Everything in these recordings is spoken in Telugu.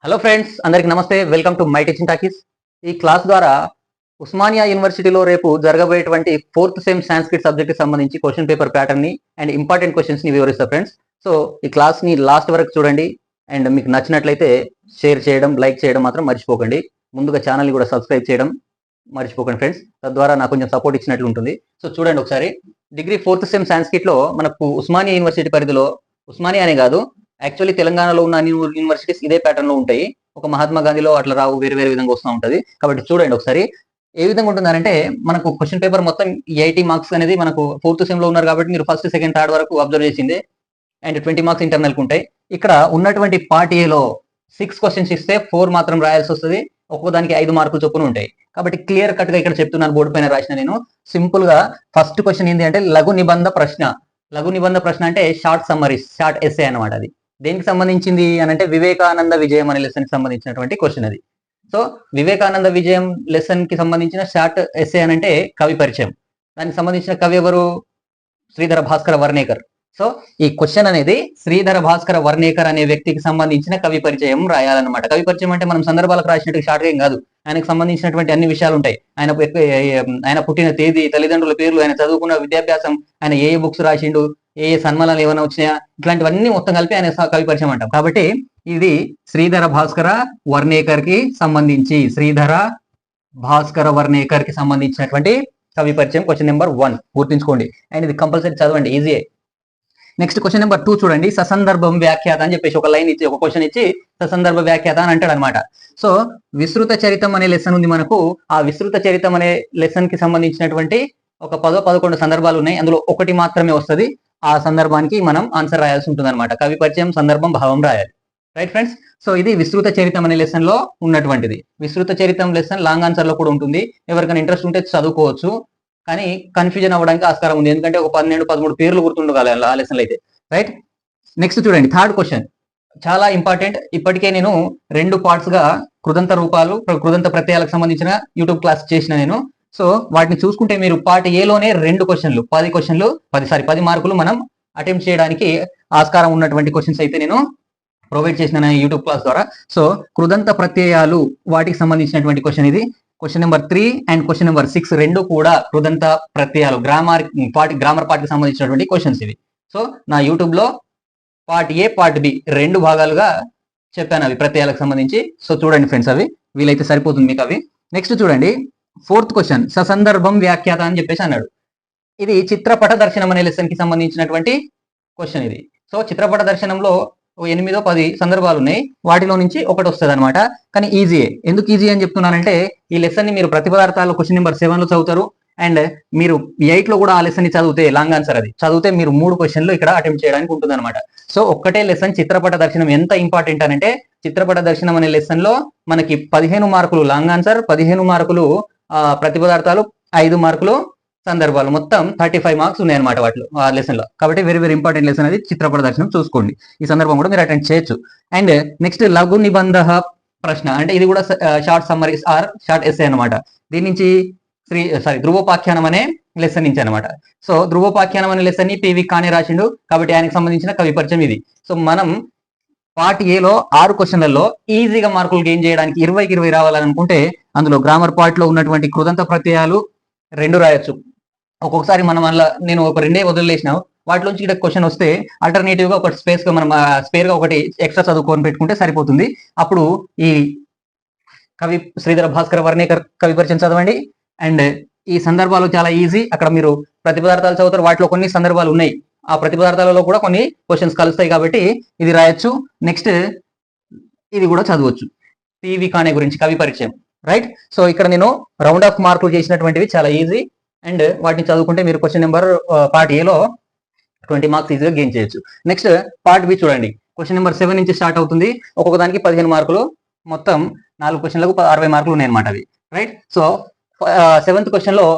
హలో ఫ్రెండ్స్, అందరికి నమస్తే. Welcome to my teaching talkies. ఈ క్లాస్ ద్వారా ఉస్మానియా యూనివర్సిటీలో రేపు జరగబోయేటువంటి 4th సెమ్ సాంస్క్రిట్ సబ్జెక్ట్ కి సంబంధించి క్వశ్చన్ పేపర్ ప్యాటర్న్ ని అండ్ ఇంపార్టెంట్ క్వశ్చన్స్ ని వివరిస్తా ఫ్రెండ్స్. సో ఈ క్లాస్ ని లాస్ట్ వరకు చూడండి అండ్ మీకు నచ్చినట్లయితే షేర్ చేయడం, లైక్ చేయడం మాత్రం మర్చిపోకండి. ముందుగా ఛానల్ ని కూడా సబ్స్క్రైబ్ చేయడం మర్చిపోకండి ఫ్రెండ్స్. తద్వారా నాకు కొంచెం సపోర్ట్ ఇచ్చినట్లు ఉంటుంది. సో చూడండి ఒకసారి. డిగ్రీ 4th సెమ్ సాంస్క్రిట్ లో మనకు ఉస్మానియా యూనివర్సిటీ పరిధిలో, ఉస్మానియా అనే కాదు, యాక్చువల్లీ తెలంగాణలో ఉన్న అన్ని యూనివర్సిటీస్ ఇదే ప్యాటర్న్ లో ఉంటాయి. ఒక మహాత్మా గాంధీలో అట్లా రావు, వేరే వేరే విధంగా వస్తూ ఉంటది. కాబట్టి చూడండి ఒకసారి ఏ విధంగా ఉంటుందంటే, మనకు క్వశ్చన్ పేపర్ మొత్తం 80 మార్క్స్ అనేది మనకు 4th సెమ్ లో ఉన్నారు కాబట్టి మీరు ఫస్ట్, సెకండ్, థర్డ్ వరకు అబ్జర్వ్ చేసిందే. అండ్ 20 మార్క్స్ ఇంటర్నల్ కు ఉంటాయి. ఇక్కడ ఉన్నటువంటి పార్ట్ ఏలో 6 క్వశ్చన్స్ ఇస్తే 4 మాత్రం రాయాల్సి వస్తుంది. ఒక్కో దానికి 5 మార్కులు చొప్పున ఉంటాయి. కాబట్టి క్లియర్ కట్ గా ఇక్కడ చెప్తున్నాను, బోర్డు పైన రాసిన నేను. సింపుల్ గా ఫస్ట్ క్వశ్చన్ ఏంటి అంటే లఘు నిబంధ ప్రశ్న. లఘు నిబంధ ప్రశ్న అంటే షార్ట్ సమ్మరీ, షార్ట్ ఎస్సే అనమాట. అది దేనికి సంబంధించింది అని అంటే వివేకానంద విజయం అనే లెసన్ కి సంబంధించినటువంటి క్వశ్చన్ అది. సో వివేకానంద విజయం లెసన్ కి సంబంధించిన షార్ట్ ఎస్సే అని అంటే కవి పరిచయం. దానికి సంబంధించిన కవి ఎవరు? శ్రీధర భాస్కర వర్ణేకర్. సో ఈ క్వశ్చన్ అనేది శ్రీధర భాస్కర వర్ణేకర్ అనే వ్యక్తికి సంబంధించిన కవి పరిచయం రాయాలన్నమాట. కవి పరిచయం అంటే మనం సందర్భాలకు రాసినట్టు షార్ట్ ఏం కాదు. ఆయనకు సంబంధించినటువంటి అన్ని విషయాలు ఉంటాయి. ఆయన పుట్టిన తేదీ, తల్లిదండ్రుల పేర్లు, ఆయన చదువుకున్న విద్యాభ్యాసం, ఆయన ఏ బుక్స్ రాసిండు, ఏ సన్మానాలు ఏమైనా వచ్చినాయా, ఇట్లాంటివన్నీ మొత్తం కలిపి ఆయన కవి పరిచయం అంటాం. కాబట్టి ఇది శ్రీధర భాస్కర వర్ణేకర్ కి సంబంధించి, శ్రీధర భాస్కర వర్ణేకర్ కి సంబంధించినటువంటి కవి పరిచయం క్వశ్చన్ నెంబర్ 1 గుర్తుంచుకోండి. అండ్ ఇది కంపల్సరీ చదవండి, ఈజీ. నెక్స్ట్ క్వశ్చన్ నెంబర్ 2 చూడండి. ససందర్భం వ్యాఖ్యాత అని చెప్పేసి ఒక లైన్ ఇచ్చి, ఒక క్వశ్చన్ ఇచ్చి ససందర్భ వ్యాఖ్యాత అని అంటాడు అనమాట. సో విస్తృత చరితం అనే లెసన్ ఉంది మనకు. ఆ విస్తృత చరితం అనే లెసన్ కి సంబంధించినటువంటి ఒక 10-11 సందర్భాలు ఉన్నాయి. అందులో ఒకటి మాత్రమే వస్తుంది. ఆ సందర్భానికి మనం ఆన్సర్ రాయాల్సి ఉంటుంది అనమాట. కవి పరిచయం, సందర్భం, భావం రాయాలి. Right friends. సో ఇది విస్తృత చరితం అనే లెసన్ లో ఉన్నటువంటిది. విస్తృత చరితం లెసన్ లాంగ్ ఆన్సర్ లో కూడా ఉంటుంది. ఎవరికైనా ఇంట్రెస్ట్ ఉంటే చదువుకోవచ్చు, కానీ కన్ఫ్యూజన్ అవ్వడానికి ఆస్కారం ఉంది. ఎందుకంటే ఒక 12-13 పేర్లు గుర్తుండగల ఆ లెసన్లు అయితే. రైట్. నెక్స్ట్ చూడండి, థర్డ్ క్వశ్చన్ చాలా ఇంపార్టెంట్. ఇప్పటికే నేను 2 పార్ట్స్ గా కృదంత రూపాలు, కృదంత ప్రత్యయాలకు సంబంధించిన యూట్యూబ్ క్లాస్ చేసిన నేను. సో వాటిని చూసుకుంటే మీరు పార్ట్ ఏలోనే 2 క్వశ్చన్లు, 10 మార్కులు మనం అటెంప్ట్ చేయడానికి ఆస్కారం ఉన్నటువంటి క్వశ్చన్స్ అయితే నేను ప్రొవైడ్ చేసిన యూట్యూబ్ క్లాస్ ద్వారా. సో కృదంత ప్రత్యయాలు, వాటికి సంబంధించినటువంటి క్వశ్చన్ ఇది. Question number 3 and question number 6 రెండు కూడా కృదంత ప్రత్యయాలు, గ్రామర్ పార్ట్ కి సంబంధించినటువంటి క్వశ్చన్స్ ఇవి. సో నా యూట్యూబ్ లో పార్ట్ ఏ, పార్ట్ బి 2 భాగాలుగా చెప్పాను అవి ప్రత్యయాలకు సంబంధించి. సో చూడండి ఫ్రెండ్స్, అవి వీలైతే సరిపోతుంది మీకు అవి. నెక్స్ట్ చూడండి, 4th క్వశ్చన్ ససందర్భం వ్యాఖ్యాత అని చెప్పేసి అన్నాడు. ఇది చిత్రపట దర్శనం అనే లెసన్ కి సంబంధించినటువంటి క్వశ్చన్ ఇది. సో చిత్రపట దర్శనంలో 8-10 సందర్భాలు ఉన్నాయి. వాటిలో నుంచి ఒకటి వస్తుంది అనమాట. కానీ ఈజీయే. ఎందుకు ఈజీ అని చెప్తున్నానంటే, ఈ లెసన్ ని మీరు ప్రతిపదార్థాలు క్వశ్చన్ నెంబర్ 7 లో చదువుతారు. అండ్ మీరు 8 లో కూడా ఆ లెసన్ ని చదివితే, లాంగ్ ఆన్సర్ అది చదివితే మీరు 3 క్వశ్చన్లు ఇక్కడ అటెంప్ట్ చేయడానికి ఉంటుంది అనమాట. సో ఒక్కటే లెసన్ చిత్రపట దర్శనం ఎంత ఇంపార్టెంట్ అంటే, చిత్రపట దర్శనం అనే లెసన్ లో మనకి 15 మార్కులు లాంగ్ ఆన్సర్, 15 మార్కులు ప్రతిపదార్థాలు, 5 మార్కులు సందర్భాలు, మొత్తం 35 మార్క్స్ ఉన్నాయి అనమాట వాటిలో, ఆ లెసన్ లో. కాబట్టి వెరీ వెరీ ఇంపార్టెంట్ లెసన్ అది చిత్రపట దర్శనం. చూసుకోండి, ఈ సందర్భం కూడా మీరు అటెండ్ చేయొచ్చు. అండ్ నెక్స్ట్ లఘు నిబంధ ప్రశ్న అంటే ఇది కూడా short summaries or short essay అనమాట. దీని నుంచి ధ్రువోపాఖ్యానం అనే లెసన్ నుంచి అనమాట. సో ధ్రువోపాఖ్యానం అనే లెసన్ ని పివి కానే రాసిండు. కాబట్టి ఆయనకు సంబంధించిన కవి పరిచయం ఇది. సో మనం పార్ట్ ఏలో 6 క్వశ్చన్లలో ఈజీగా మార్కులు గెయిన్ చేయడానికి 20కి 20 రావాలనుకుంటే, అందులో గ్రామర్ పార్ట్ లో ఉన్నటువంటి కృదంత ప్రత్యయాలు 2 రాయొచ్చు. ఒక్కొక్కసారి మనం అలా నేను ఒక 2 వదిలేసిన వాటిలోంచి ఇక్కడ క్వశ్చన్ వస్తే ఆల్టర్నేటివ్ గా ఒకటి స్పేస్ గా మనం స్పేర్ గా ఒకటి ఎక్స్ట్రా చదువుకొని పెట్టుకుంటే సరిపోతుంది. అప్పుడు ఈ కవి శ్రీధర భాస్కర వర్ణేకర్ కవి పరిచయం చదవండి. అండ్ ఈ సందర్భాలు చాలా ఈజీ. అక్కడ మీరు ప్రతిపదార్థాలు చదువుతారు, వాటిలో కొన్ని సందర్భాలు ఉన్నాయి. ఆ ప్రతిపదార్థాలలో కూడా కొన్ని క్వశ్చన్స్ కలుస్తాయి. కాబట్టి ఇది రాయొచ్చు. నెక్స్ట్ ఇది కూడా చదవచ్చు, పివి కానే గురించి కవి పరిచయం. రైట్. సో ఇక్కడ నేను రౌండ్ ఆఫ్ మార్కులు చేసినటువంటివి చాలా ఈజీ. అండ్ వాటిని చదువుకుంటే మీరు క్వశ్చన్ నెంబర్ పార్ట్ ఏలో 20 మార్క్స్ ఈజీగా గెయిన్ చేయొచ్చు. నెక్స్ట్ పార్ట్ బి చూడండి. క్వశ్చన్ నెంబర్ 7 నుంచి స్టార్ట్ అవుతుంది. ఒక్కొక్క దానికి 15 మార్కులు, మొత్తం 4 క్వశ్చన్లకు 60 మార్కులు ఉన్నాయి అనమాట అవి. రైట్. సో 7th క్వశ్చన్ లో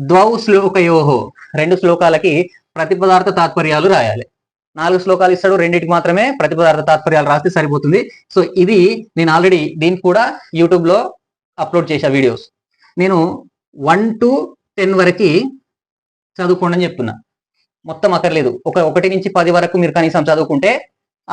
ద్వౌ శ్లోకయోహో, 2 శ్లోకాలకి ప్రతిపదార్థ తాత్పర్యాలు రాయాలి. 4 శ్లోకాలు ఇస్తాడు, 2టికి మాత్రమే ప్రతిపదార్థ తాత్పర్యాలు రాస్తే సరిపోతుంది. సో ఇది నేను ఆల్రెడీ దీనికి కూడా యూట్యూబ్ లో అప్లోడ్ చేసా వీడియోస్. నేను 1 to 10 వరకు చదువుకోండి అని చెప్తున్నా. మొత్తం అక్కర్లేదు, 1 నుంచి 10 వరకు మీరు కనీసం చదువుకుంటే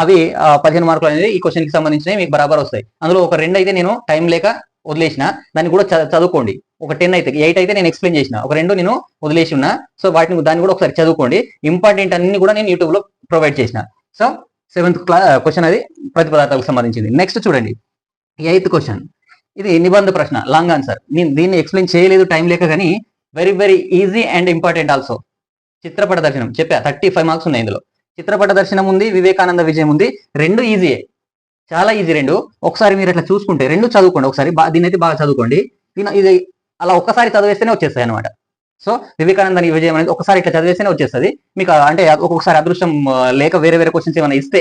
అవి 15 మార్కులు అనేది ఈ క్వశ్చన్ కి సంబంధించినవి మీకు బరాబర్ వస్తాయి. అందులో ఒక 2 అయితే నేను టైం లేక వదిలేసిన, దాన్ని కూడా చదువుకోండి. ఒక 10 అయితే 8 అయితే నేను ఎక్స్ప్లెయిన్ చేసిన, ఒక 2 నేను వదిలేసి ఉన్నా. సో దాన్ని కూడా ఒకసారి చదువుకోండి. ఇంపార్టెంట్ అన్ని కూడా నేను యూట్యూబ్ లో ప్రొవైడ్ చేసిన. సో 7th క్వశ్చన్ అది ప్రతిపదార్థాలకు సంబంధించింది. నెక్స్ట్ చూడండి 8th క్వశ్చన్. ఇది నిబంధ ప్రశ్న, లాంగ్ ఆన్సర్. నేను దీన్ని ఎక్స్ప్లెయిన్ చేయలేదు టైం లేక, కానీ very very easy and important also. చిత్రపట దర్శనం చెప్పా, 35 మార్క్స్ ఉన్నాయి ఇందులో. చిత్రపట దర్శనం ఉంది, వివేకానంద విజయం ఉంది. 2 ఈజీయే, చాలా ఈజీ 2. ఒకసారి మీరు ఇట్లా చూసుకుంటే 2 చదువుకోండి. ఒకసారి దీని అయితే బాగా చదువుకోండి. ఇది అలా ఒక్కసారి చదివేస్తేనే వచ్చేస్తాయి అనమాట. సో వివేకానంద విజయం అనేది ఒకసారి ఇట్లా చదివేస్తేనే వచ్చేస్తుంది మీకు. అంటే ఒక్కొక్కసారి అదృష్టం లేక వేరే వేరే క్వశ్చన్స్ ఏమైనా ఇస్తే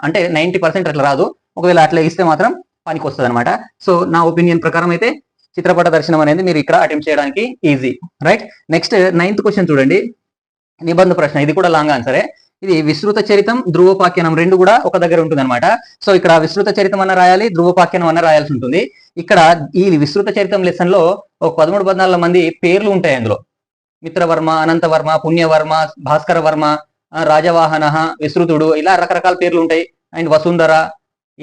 అంటే 90% అట్లా రాదు. ఒకవేళ అట్లా ఇస్తే మాత్రం పనికి వస్తుంది అనమాట. సో నా ఒపీనియన్ ప్రకారం అయితే చిత్రపట దర్శనం అనేది మీరు ఇక్కడ అటెంప్ట్ చేయడానికి easy, right. Next 9th question చూడండి, నిబంధ ప్రశ్న. ఇది కూడా లాంగ్ ఆన్సరే. ఇది విస్తృత చరితం, ధ్రువోపాఖ్యానం 2 కూడా ఒక దగ్గర ఉంటుంది అనమాట. సో ఇక్కడ విస్తృత చరితం అన్న రాయాలి, ధ్రువోపాఖ్యానం అన్న రాయాల్సి ఉంటుంది. ఇక్కడ ఈ విస్తృత చరితం లెసన్ లో ఒక 13-14 మంది పేర్లు ఉంటాయి అందులో. మిత్రవర్మ, అనంతవర్మ, పుణ్యవర్మ, భాస్కర వర్మ, రాజవాహన, విస్తృతుడు, ఇలా రకరకాల పేర్లు ఉంటాయి. అండ్ వసుంధర,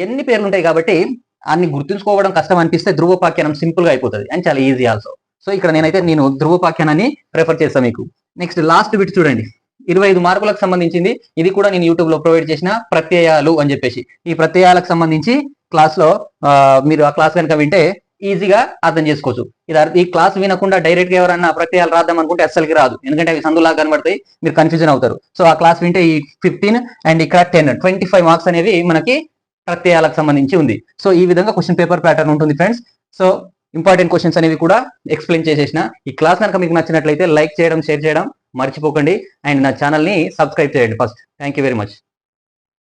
ఎన్ని పేర్లు ఉంటాయి కాబట్టి అన్ని గుర్తుంచుకోవడం కష్టం అనిపిస్తే ధ్రువోపాఖ్యానం సింపుల్ గా అయిపోతుంది అండ్ చాలా ఈజీ ఆల్సో. సో ఇక్కడ నేను ధ్రువోపాఖ్యానాన్ని ప్రిఫర్ చేస్తాను మీకు. నెక్స్ట్ లాస్ట్ బిట్ చూడండి, 25 మార్కులకు సంబంధించింది. ఇది కూడా నేను యూట్యూబ్ లో ప్రొవైడ్ చేసిన ప్రత్యయాలు అని చెప్పేసి. ఈ ప్రత్యయాలకు సంబంధించి క్లాస్ లో మీరు ఆ క్లాస్ కనుక వింటే ఈజీగా అర్థం చేసుకోవచ్చు. ఈ క్లాస్ వినకుండా డైరెక్ట్ గా ఎవరన్నా ప్రత్యయాలు రాద్దాం అనుకుంటే అస్సలకి రాదు, ఎందుకంటే అవి సందులాగా కనబడతాయి, మీరు కన్ఫ్యూజన్ అవుతారు. సో ఆ క్లాస్ వింటే ఈ 15 అండ్ ఇక్కడ 10, 25 మార్క్స్ అనేవి మనకి ప్రత్యయాలకు సంబంధించి ఉంది. సో ఈ విధంగా క్వశ్చన్ పేపర్ ప్యాటర్న్ ఉంటుంది ఫ్రెండ్స్. సో ఇంపార్టెంట్ క్వశ్చన్స్ అనేవి కూడా ఎక్స్ప్లెయిన్ చేసేసిన. ఈ క్లాస్ కనుక మీకు నచ్చినట్లయితే లైక్ చేయడం, షేర్ చేయడం మర్చిపోకండి. అండ్ నా ఛానల్ ని సబ్స్క్రైబ్ చేయండి first. Thank you very much.